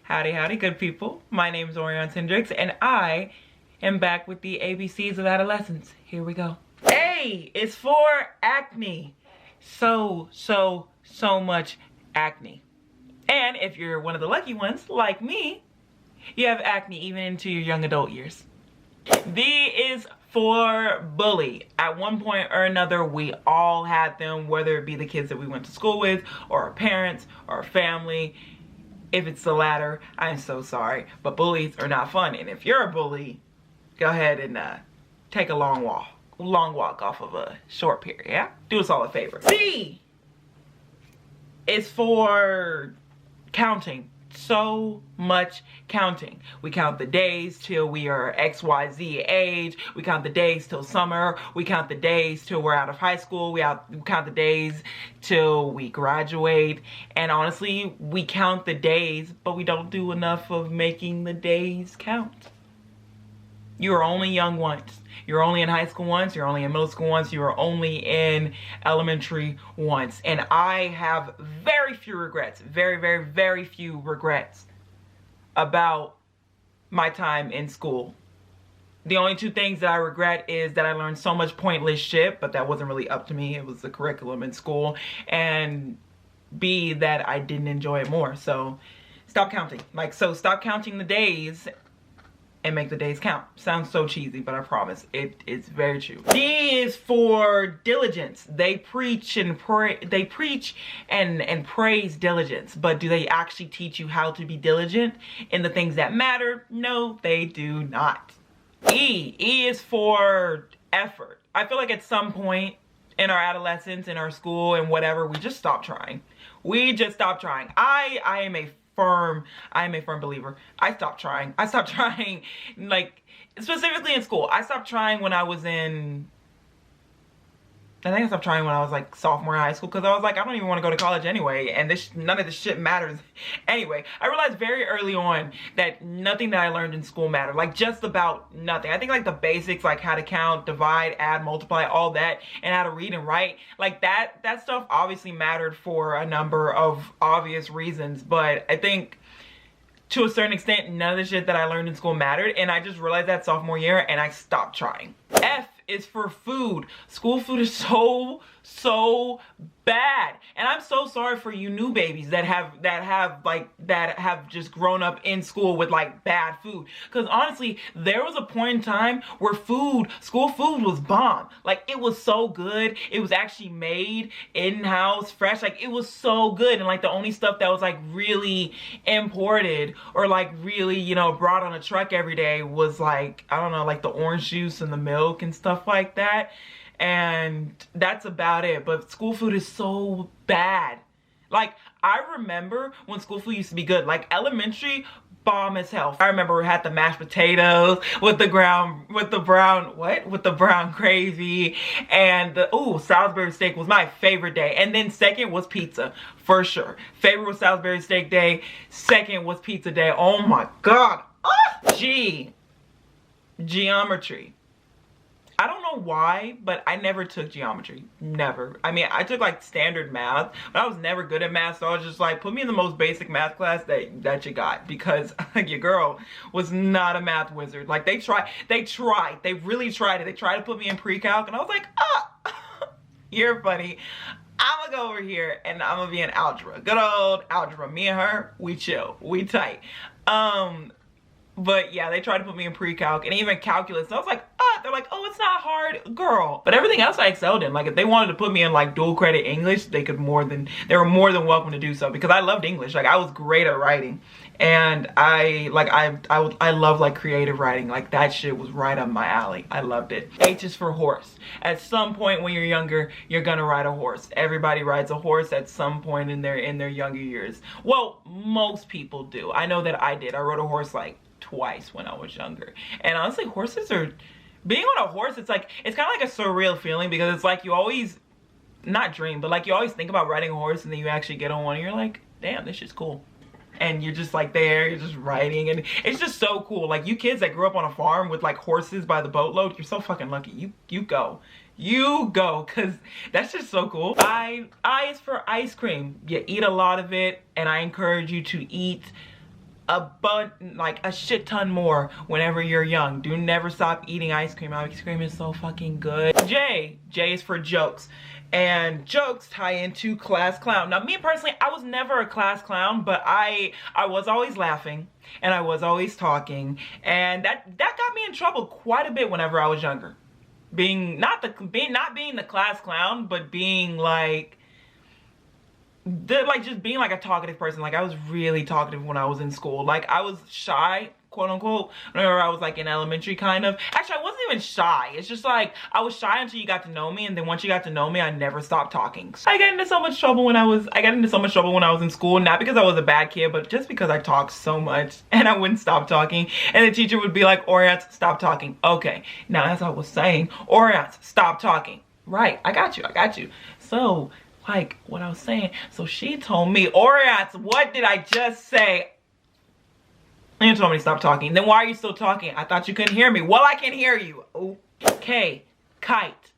Howdy, howdy, good people. My name is Orion Hendricks, and I am back with the ABCs of adolescence. Here we go. A is for acne. So much acne. And if you're one of the lucky ones, like me, you have acne even into your young adult years. B is for bully. At one point or another, we all had them, whether it be the kids that we went to school with, or our parents, or our family. If it's the latter, I'm so sorry, but bullies are not fun. And if you're a bully, go ahead and take a long walk off of a short period, yeah? Do us all a favor. C is for counting. So much counting. We count the days till we are XYZ age. We count the days till summer. We count the days till we're out of high school. We count the days till we graduate. And honestly, we count the days, but we don't do enough of making the days count. You are only young once. You're only in high school once. You're only in middle school once. You are only in elementary once. And I have very few regrets. Very few regrets about my time in school. The only two things that I regret is that I learned so much pointless shit, but that wasn't really up to me. It was the curriculum in school. And B, that I didn't enjoy it more. So stop counting. Stop counting the days and make the days count. Sounds so cheesy, but I promise it is very true. D is for diligence. They preach and pray. They preach and praise diligence, but do they actually teach you how to be diligent in the things that matter? No, they do not. E is for effort. I feel like at some point in our adolescence, in our school, and whatever, we just stop trying. We just stop trying. I am a firm believer. I stopped trying, like, specifically in school. I stopped trying when I stopped trying when I was like sophomore in high school, because I was like, I don't even want to go to college anyway, and none of this shit matters anyway. I realized very early on that nothing that I learned in school mattered, like just about nothing. I think like the basics, like how to count, divide, add, multiply, all that, and how to read and write, like that stuff obviously mattered for a number of obvious reasons, but I think to a certain extent, none of the shit that I learned in school mattered, and I just realized that sophomore year, and I stopped trying. F is for food. School food is so bad, and I'm so sorry for you new babies that have just grown up in school with like bad food, because honestly there was a point in time where school food was bomb. Like, it was so good. It was actually made in-house, fresh. Like, it was so good, and like the only stuff that was like really imported or like really, you know, brought on a truck every day was like, I don't know, like the orange juice and the milk and stuff like that. And that's about it. But school food is so bad. Like, I remember when school food used to be good. Like, elementary, bomb as hell. I remember we had the mashed potatoes with the brown gravy, and Salisbury steak was my favorite day. And then second was pizza, for sure. Favorite was Salisbury steak day. Second was pizza day. Oh my God. G, geometry. I don't know why, but I never took geometry. Never. I mean, I took like standard math, but I was never good at math, so I was just like, put me in the most basic math class that you got, because like, your girl was not a math wizard. Like, they really tried it. They tried to put me in pre-calc, and I was like, you're funny. I'm gonna go over here and I'm gonna be in algebra. Good old algebra. Me and her, we chill, we tight. But yeah, they tried to put me in pre-calc and even calculus. So I was like, they're like, oh, it's not hard, girl. But everything else I excelled in. Like, if they wanted to put me in like dual credit English, they were more than welcome to do so, because I loved English. Like, I was great at writing, and I love like creative writing. Like, that shit was right up my alley. I loved it. H is for horse. At some point when you're younger, you're gonna ride a horse. Everybody rides a horse at some point in their younger years. Well, most people do. I know that I did. I rode a horse like twice when I was younger. And honestly, being on a horse, it's kind of like a surreal feeling, because it's like you always, not dream, but like you always think about riding a horse, and then you actually get on one and you're like, damn, this shit's cool. And you're just like there, you're just riding, and it's just so cool. Like, you kids that grew up on a farm with like horses by the boatload, you're so fucking lucky. You go, because that's just so cool. I is for ice cream. You eat a lot of it, and I encourage you to eat like a shit ton more whenever you're young. Do never stop eating ice cream. Ice cream is so fucking good. J is for jokes. And jokes tie into class clown. Now, me personally, I was never a class clown, but I was always laughing and I was always talking, and that got me in trouble quite a bit whenever I was younger. Not being the class clown, but being like just being like a talkative person. Like, I was really talkative when I was in school. Like, I was shy, quote unquote, whenever I was like in elementary, kind of. Actually, I wasn't even shy. It's just like I was shy until you got to know me, and then once you got to know me, I never stopped talking. So I got into so much trouble when I was in school, not because I was a bad kid, but just because I talked so much and I wouldn't stop talking. And the teacher would be like, Oriance, stop talking. Okay, now as I was saying, Oriance, stop talking. Right, I got you. So, like what I was saying, so she told me, Oriance, what did I just say? And you told me to stop talking. Then why are you still talking? I thought you couldn't hear me. Well, I can hear you. Okay, kite.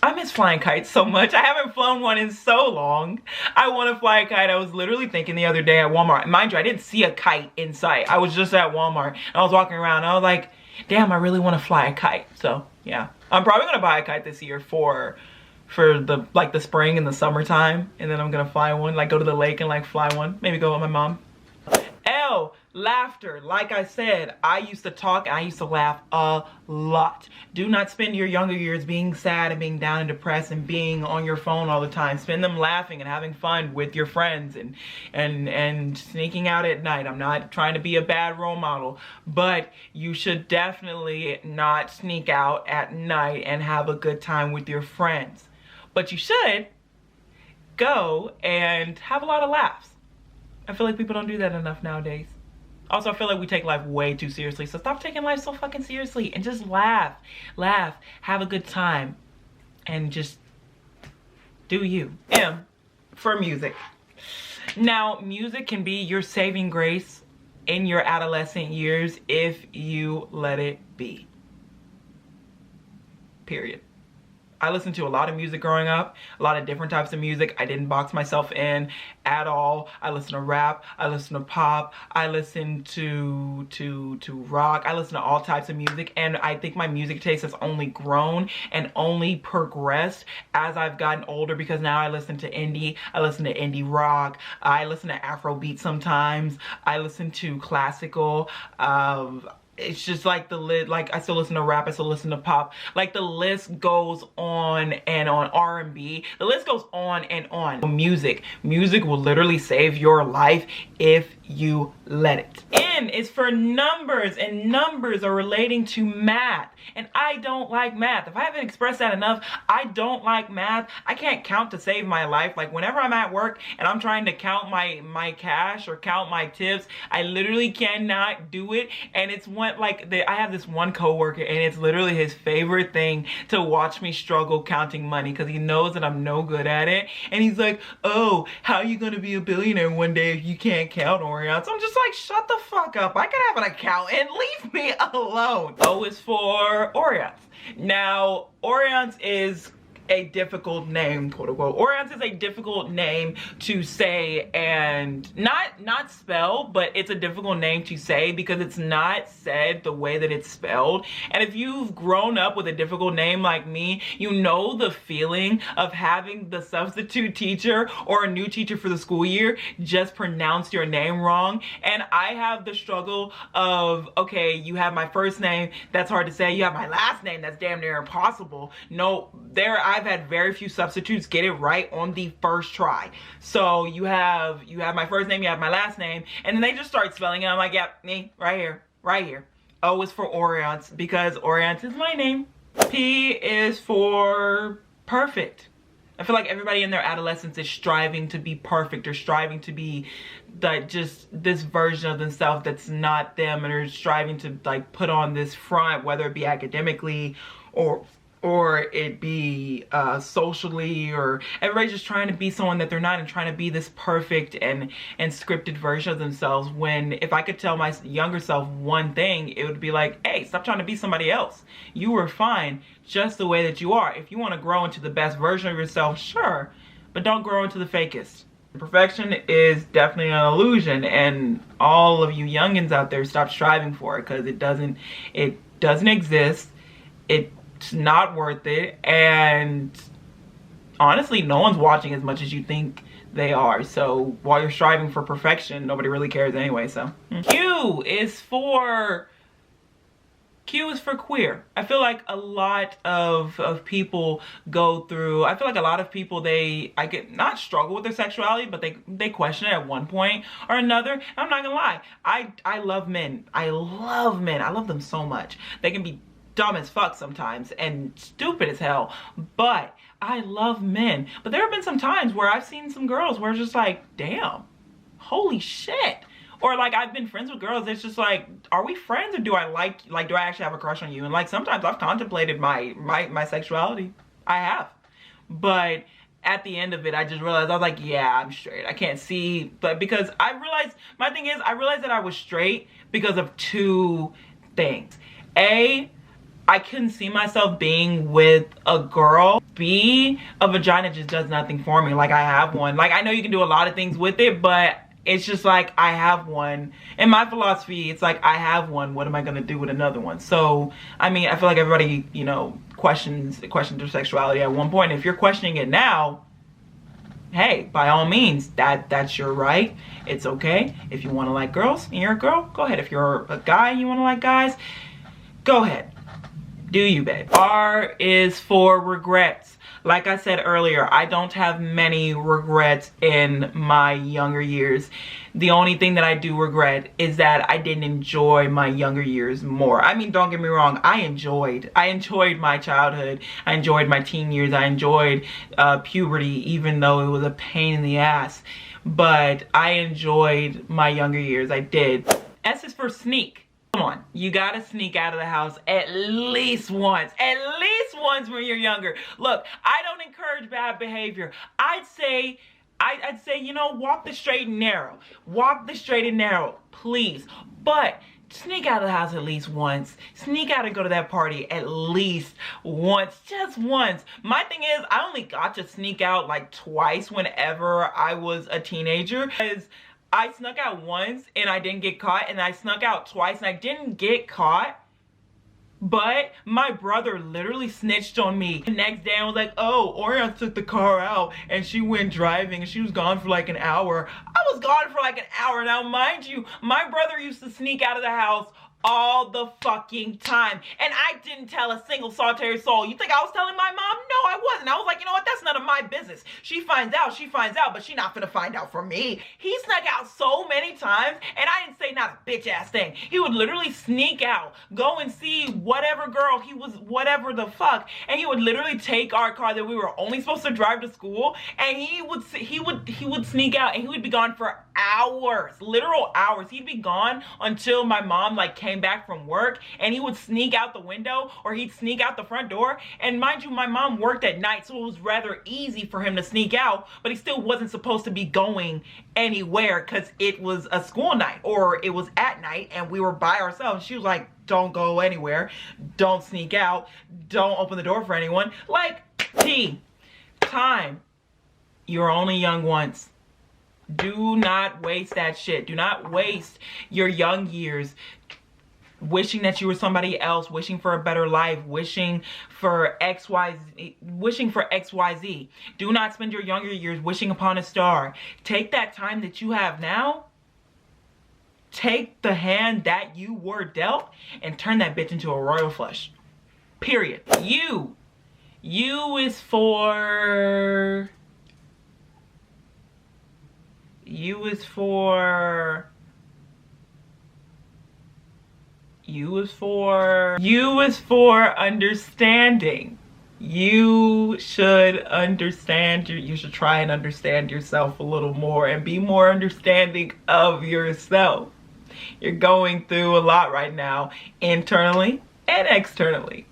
I miss flying kites so much. I haven't flown one in so long. I want to fly a kite. I was literally thinking the other day at Walmart. Mind you, I didn't see a kite in sight. I was just at Walmart and I was walking around and I was like, damn, I really want to fly a kite. So yeah, I'm probably going to buy a kite this year for the spring and the summertime, and then I'm gonna fly one, like go to the lake and like fly one, maybe go with my mom. L, laughter. Like I said, I used to talk and I used to laugh a lot. Do not spend your younger years being sad and being down and depressed and being on your phone all the time. Spend them laughing and having fun with your friends and sneaking out at night. I'm not trying to be a bad role model, but you should definitely not sneak out at night and have a good time with your friends. But you should go and have a lot of laughs. I feel like people don't do that enough nowadays. Also, I feel like we take life way too seriously. So stop taking life so fucking seriously and just laugh. Laugh. Have a good time. And just do you. M for music. Now, music can be your saving grace in your adolescent years if you let it be. Period. I listened to a lot of music growing up, a lot of different types of music. I didn't box myself in at all. I listened to rap, I listened to pop, I listened to rock, I listened to all types of music, and I think my music taste has only grown and only progressed as I've gotten older, because now I listen to indie, I listen to indie rock, I listen to Afrobeat sometimes, I listen to classical, it's just like I still listen to rap, I still listen to pop. Like, the list goes on and on. R&B, the list goes on and on. Music will literally save your life if you let it. N is for numbers, and numbers are relating to math, and I don't like math. If I haven't expressed that enough, I don't like math. I can't count to save my life. Like, whenever I'm at work and I'm trying to count my cash or count my tips, I literally cannot do it. And it's I have this one coworker, and it's literally his favorite thing to watch me struggle counting money, because he knows that I'm no good at it. And he's like, oh, how are you gonna be a billionaire one day if you can't count, Orion? So I'm just like, shut the fuck up. I can have an accountant. Leave me alone. O is for Orions. Now, Orions is a difficult name, quote unquote. Orions is a difficult name to say, and not spell, but it's a difficult name to say because it's not said the way that it's spelled. And if you've grown up with a difficult name like me, you know the feeling of having the substitute teacher or a new teacher for the school year just pronounce your name wrong. And I have the struggle of, okay, you have my first name, that's hard to say. You have my last name, that's damn near impossible. No, I've had very few substitutes get it right on the first try. So you have my first name, you have my last name, and then they just start spelling it. I'm like, yep, me, right here. O is for Orions, because Orions is my name. P is for perfect. I feel like everybody in their adolescence is striving to be perfect, or striving to be just this version of themselves that's not them, and are striving to like put on this front, whether it be academically or it be socially, or everybody's just trying to be someone that they're not and trying to be this perfect and scripted version of themselves. When if I could tell my younger self one thing, it would be like, hey, stop trying to be somebody else. You were fine just the way that you are. If you want to grow into the best version of yourself, sure, but don't grow into the fakest. Perfection is definitely an illusion, and all of you youngins out there, stop striving for it, because it doesn't exist. It's not worth it, and honestly, no one's watching as much as you think they are. So while you're striving for perfection, nobody really cares anyway. So Q is for queer. I feel like a lot of people go through, I feel like a lot of people, I get not struggle with their sexuality, but they question it at one point or another. I'm not gonna lie, I love men. I love men. I love them so much. They can be dumb as fuck sometimes and stupid as hell, but I love men. But there have been some times where I've seen some girls where it's just like, damn, holy shit. Or like, I've been friends with girls, it's just like, are we friends, or do I do I actually have a crush on you? And like, sometimes I've contemplated my sexuality. I have. But at the end of it, I just realized, I was like, yeah, I'm straight. I can't see, but because I realized, my thing is, I realized that I was straight because of two things. A, I couldn't see myself being with a girl. B, a vagina just does nothing for me. Like, I have one. Like, I know you can do a lot of things with it, but it's just like, I have one. In my philosophy, it's like, I have one. What am I going to do with another one? So, I mean, I feel like everybody, you know, questions their sexuality at one point. If you're questioning it now, hey, by all means, that's your right. It's okay. If you want to like girls and you're a girl, go ahead. If you're a guy and you want to like guys, go ahead. Do you, babe? R is for regrets. Like I said earlier, I don't have many regrets in my younger years. The only thing that I do regret is that I didn't enjoy my younger years more. I mean, don't get me wrong, I enjoyed my childhood. I enjoyed my teen years. I enjoyed puberty, even though it was a pain in the ass. But I enjoyed my younger years, I did. S is for sneak. Come on, you gotta sneak out of the house at least once when you're younger. Look, I don't encourage bad behavior. I'd say, you know, walk the straight and narrow. Walk the straight and narrow, please. But sneak out of the house at least once. Sneak out and go to that party at least once, just once. My thing is, I only got to sneak out like twice whenever I was a teenager, because I snuck out once and I didn't get caught, and I snuck out twice and I didn't get caught, but my brother literally snitched on me the next day and was like, oh, Orion took the car out and she went driving and she was gone for like an hour. I was gone for like an hour. Now, mind you, my brother used to sneak out of the house all the fucking time, and I didn't tell a single solitary soul. You think I was telling my mom? No, I wasn't. I was like, you know what, that's none of my business. She finds out, but she not gonna find out from me. He snuck out so many times, and I didn't say not a bitch ass thing. He would literally sneak out, go and see whatever girl he was, whatever the fuck, and he would literally take our car that we were only supposed to drive to school, and he would sneak out, and he would be gone for hours, literal hours. He'd be gone until my mom like came back from work, and he would sneak out the window, or he'd sneak out the front door. And mind you, my mom worked at night, so it was rather easy for him to sneak out, but he still wasn't supposed to be going anywhere because it was a school night, or it was at night and we were by ourselves. She was like, don't go anywhere, don't sneak out, don't open the door for anyone. Like, time, you're only young once. Do not waste that shit. Do not waste your young years wishing that you were somebody else, wishing for a better life, wishing for XYZ. Do not spend your younger years wishing upon a star. Take that time that you have now, take the hand that you were dealt, and turn that bitch into a royal flush. Period. U is for... understanding. You should understand, you should try and understand yourself a little more and be more understanding of yourself. You're going through a lot right now, internally and externally.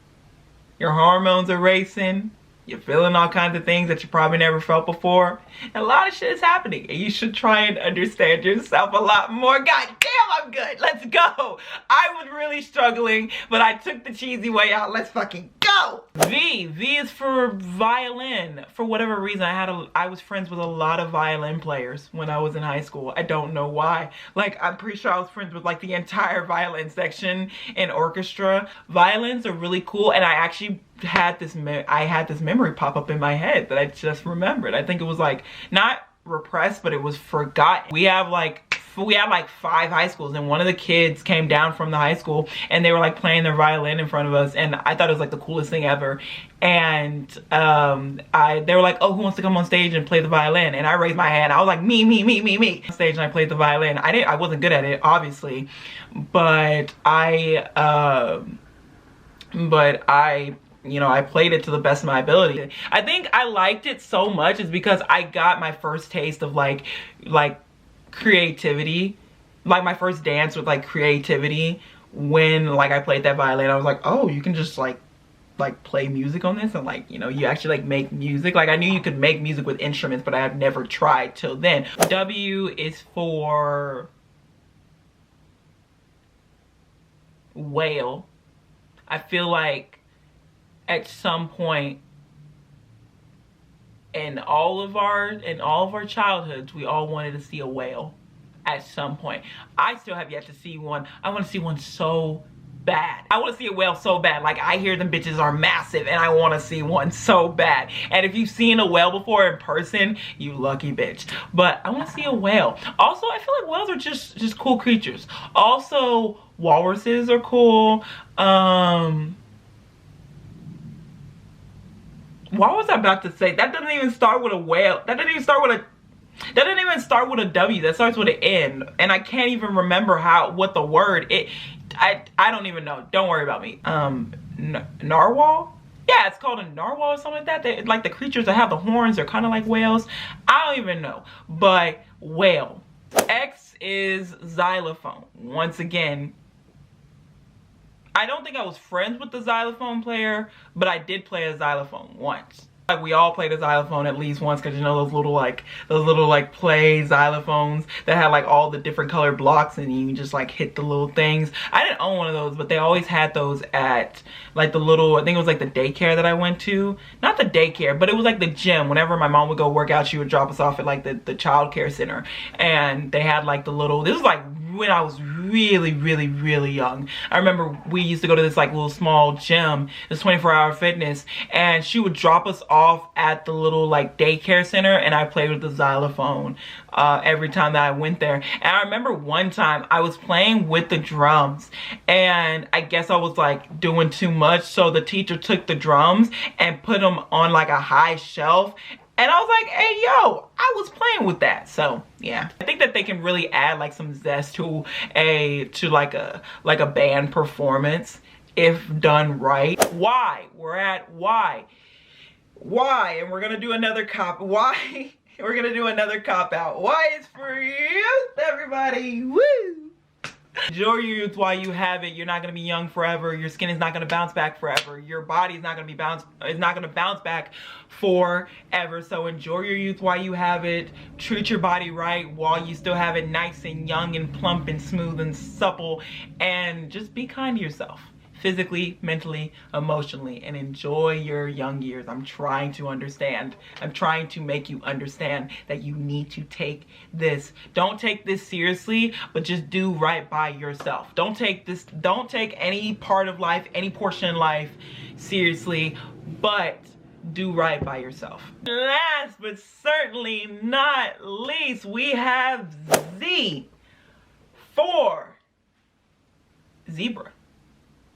Your hormones are racing. You're feeling all kinds of things that you probably never felt before. And a lot of shit is happening, and you should try and understand yourself a lot more. God damn, I'm good. Let's go. I was really struggling, but I took the cheesy way out. Let's fucking go. go. V is for violin. For whatever reason, I was friends with a lot of violin players when I was in high school. I don't know why. Like, I'm pretty sure I was friends with like the entire violin section in orchestra. Violins are really cool, and I actually had this memory pop up in my head that I just remembered. I think it was like not repressed, but it was forgotten. We had like 5 high schools, and one of the kids came down from the high school and they were like playing their violin in front of us, and I thought it was like the coolest thing ever. And they were like, oh, who wants to come on stage and play the violin? And I raised my hand. I was like, me on stage, and I played the violin. I wasn't good at it, obviously, but I you know, I played it to the best of my ability. I think I liked it so much is because I got my first taste of like creativity, like my first dance with like creativity when like I played that violin. I was like, oh, you can just like play music on this, and like, you know, you actually like make music. Like, I knew you could make music with instruments, but I have never tried till then. W is for whale. I feel like at some point in all of our childhoods, we all wanted to see a whale at some point. I still have yet to see one. I want to see one so bad. I want to see a whale so bad. Like, I hear them bitches are massive, and I want to see one so bad. And if you've seen a whale before in person, you lucky bitch. But I want to see a whale. Also, I feel like whales are just cool creatures. Also, walruses are cool. What was I about to say? That doesn't even start with a whale. That doesn't even start with a W. That starts with an N. And I can't even remember what the word I don't even know. Don't worry about me. Narwhal? Yeah, it's called a narwhal or something like that. Like the creatures that have the horns are kind of like whales. I don't even know. But whale. X is xylophone. Once again, I don't think I was friends with the xylophone player, but I did play a xylophone once. Like, we all played a xylophone at least once, because you know those little like play xylophones that had like all the different colored blocks, and you just like hit the little things. I didn't own one of those, but they always had those at like the little, I think it was like the daycare that I went to. Not the daycare, but it was like the gym. Whenever my mom would go work out, she would drop us off at like the child care center, and they had like the little, this was like when I was really young. I remember we used to go to this like little small gym, this 24-hour fitness, and she would drop us off at the little like daycare center, and I played with the xylophone every time that I went there. And I remember one time I was playing with the drums, and I guess I was like doing too much, so the teacher took the drums and put them on like a high shelf. And I was like, hey, yo, I was playing with that. So yeah, I think that they can really add like some zest to like a band performance if done right. Y, we're at Y. Y, and we're gonna do another cop. Y, we're gonna do another cop out. Y is for youth, everybody. Woo! Enjoy your youth while you have it. You're not gonna be young forever. Your skin is not gonna bounce back forever. Your body is not gonna bounce back forever. So enjoy your youth while you have it. Treat your body right while you still have it nice and young and plump and smooth and supple. And just be kind to yourself. Physically, mentally, emotionally, and enjoy your young years. I'm trying to understand. I'm trying to make you understand that you need to take this. Don't take this seriously, but just do right by yourself. Don't take any part of life, any portion of life seriously, but do right by yourself. Last but certainly not least, we have Z for zebra.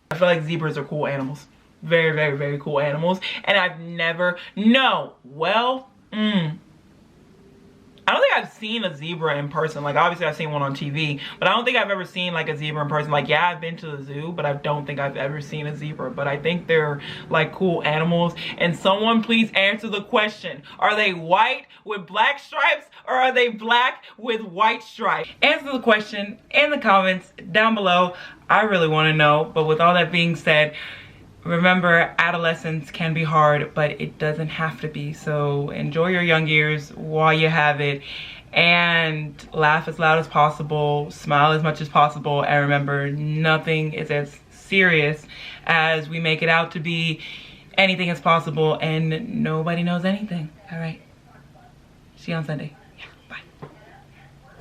I feel like zebras are cool animals. Very cool animals. And I've never, I don't think I've seen a zebra in person. Like, obviously I've seen one on TV, but I don't think I've ever seen like a zebra in person. Like, yeah, I've been to the zoo, but I don't think I've ever seen a zebra. But I think they're like cool animals. And someone please answer the question. Are they white with black stripes, or are they black with white stripes? Answer the question in the comments down below. I really want to know. But with all that being said, remember, adolescence can be hard, but it doesn't have to be. So enjoy your young years while you have it, and laugh as loud as possible, smile as much as possible, and remember, nothing is as serious as we make it out to be. anything is possible and nobody knows anything. All right. See you on Sunday.